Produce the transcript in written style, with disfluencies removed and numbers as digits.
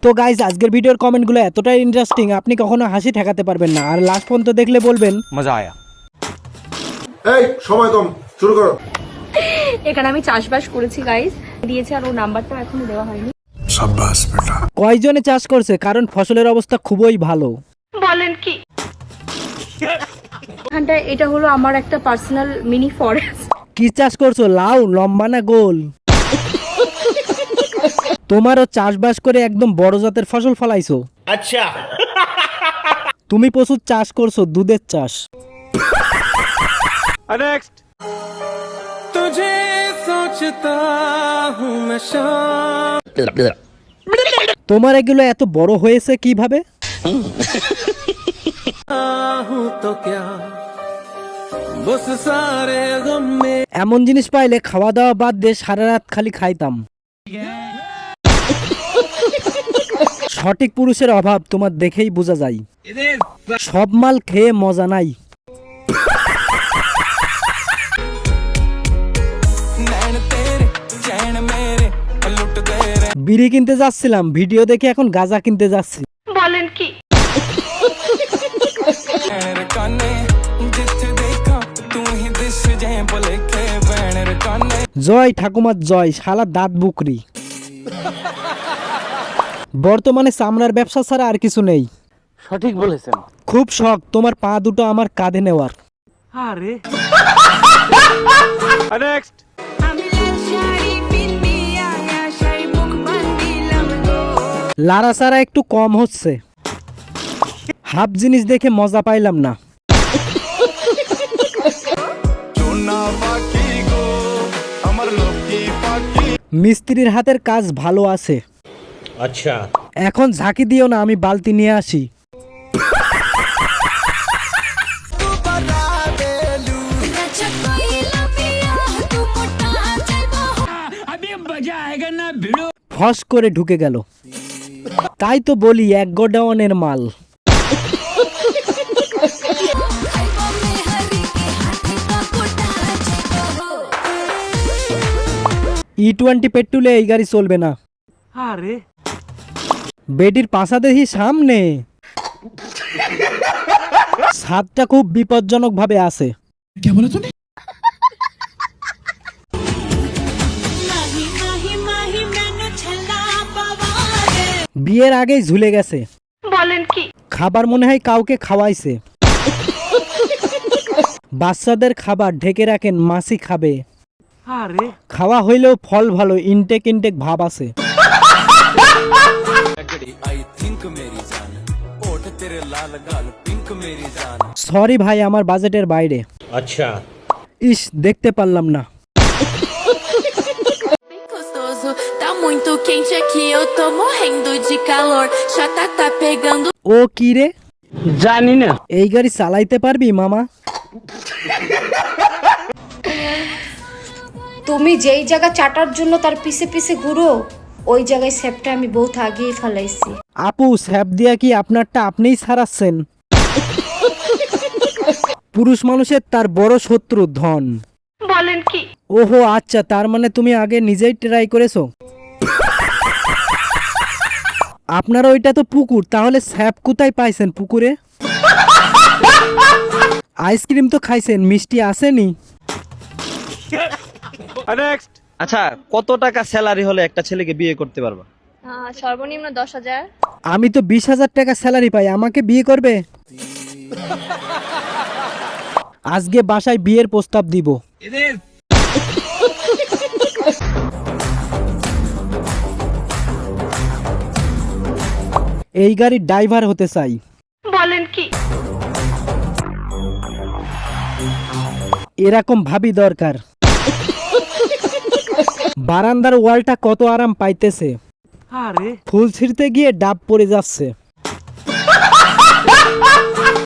তো গাইস আজকের ভিডিওর কমেন্টগুলো এতটাই ইন্টারেস্টিং আপনি কখনো হাসি ঠেকাতে পারবেন না, আর লাস্ট পর্যন্ত দেখলে বলবেন মজা আয়া। এই সময় কম, শুরু করো। এখানে আমি চাষবাস করেছি গাইস, দিয়েছে আর ওর নাম্বারটা এখনো দেওয়া হয়নি। সাব্বাস বেটা। কয়জনে চাষ করছে, কারণ ফসলের অবস্থা খুবই ভালো। বলেন কি এখানটায় এটা হলো আমার একটা পার্সোনাল মিনি ফরেস্ট। কি চাষ করছো, লাউ, লম্বা না গোল? তোমারও চাষবাস করে একদম বড় জাতের ফসল ফলাইছো। আচ্ছা, তুমি প্রচুর চাষ করছো, দুধের চাষ। নেক্সট। तुझे सोचता हूँ मैं शाम। তোমার এগুলো এত বড় হয়েছে কিভাবে? हूँ तो क्या बस सारे गम में। এমন জিনিস পাইলে খাওয়া দাওয়া বাদ দিয়ে সারা রাত খালি খাইতাম। সঠিক পুরুষের অভাব তোমার দেখেই বোঝা যায়, সব মাল খেয়ে মজা নাই। नैन तेरे चैन मेरे लुट गए रे। বিড়ি কিনতে যাচ্ছিলাম, ভিডিও দেখে এখন গাঁজা কিনতে যাচ্ছি। বলেন কি बैण रे काने जिथे देखा तू ही दिस जाए बोले के बैण रे काने। জয় ঠাকুমার জয়, শালা দাঁত বুকরি। বর্তমানে চামড়ার ব্যবসা ছাড়া আর কিছু নেই। সঠিক বলেছেন। খুব শখ তোমার পা দুটো আমার কাঁধে নেওয়ার। আরে নেক্সট। লারা সারা একটু কম হচ্ছে, হাফ জিনিস দেখে মজা পাইলাম না। মিস্ত্রির হাতের কাজ ভালো আছে। আচ্ছা, এখন ঝাঁকি দিও না, আমি বালতি নিয়ে আসি। ফস করে ঢুকে গেল। তাই তো বলি এক গোডাউনের মাল। E20 পেট্রোলে এই গাড়ি চলবে না। আরে বেটির পাশা দেখি সামনে, ছাদটা খুব বিপজ্জনক ভাবে আছে। বিয়ের আগেই ঝুলে গেছে। বলেন কি খাবার মনে হয় কাউকে খাওয়াইছে। বাচ্চাদের খাবার ঢেকে রাখেন, মাছি খাবে। আরে খাওয়া হইলেও ফল ভালো, ইনটেক ইনটেক ভাব আছে। आई थिंक मेरी जान ओठ तेरे लाल गाल पिंक मेरी जान। সরি ভাই, আমার বাজেটের বাইরে। আচ্ছা, ইস দেখতে পারলাম না। Gostoso, tá muito quente aqui, eu tô morrendo de calor. Já tá pegando. ও কি রে? জানি না। এই গাড়ি চালাইতে পারবি মামা? তুমি যেই জায়গা চাটার জন্য তার পিছে পিছে ঘুরো, ওই জায়গায় স্যাপটা আমি বহুত আগেই ফেলাইছি। আপু, স্যাপ দিয়া কি আপনারটা আপনিই ছাড়াচ্ছেন? পুরুষ মানুষের তার বড় শত্রু ধন। বলেন কি ওহো আচ্ছা, তার মানে তুমি আগে নিজেই ট্রাই করেছো। আপনার ওইটা তো পুকুর, তাহলে স্যাপ কোথায় পাইছেন পুকুরে? আইসক্রিম তো খাইছেন, মিষ্টি আসেনি? নেক্সট। আচ্ছা, কত টাকা স্যালারি হলে একটা ছেলেকে বিয়ে করতে পারবা? সর্বনিম্ন 10,000। আমি তো 20,000 টাকা স্যালারি পাই, আমাকে বিয়ে করবে? আজকে বাসায় বিয়ের প্রস্তাব দিব। এই গাড়ির ড্রাইভার হতে চাই। বলেন কি এরকম ভাবি দরকার। বারান্দার ওয়ালটা কত আরাম পাইতেছে, আরে ফুল ছিঁড়তে গিয়ে ডাব পড়ে যাচ্ছে।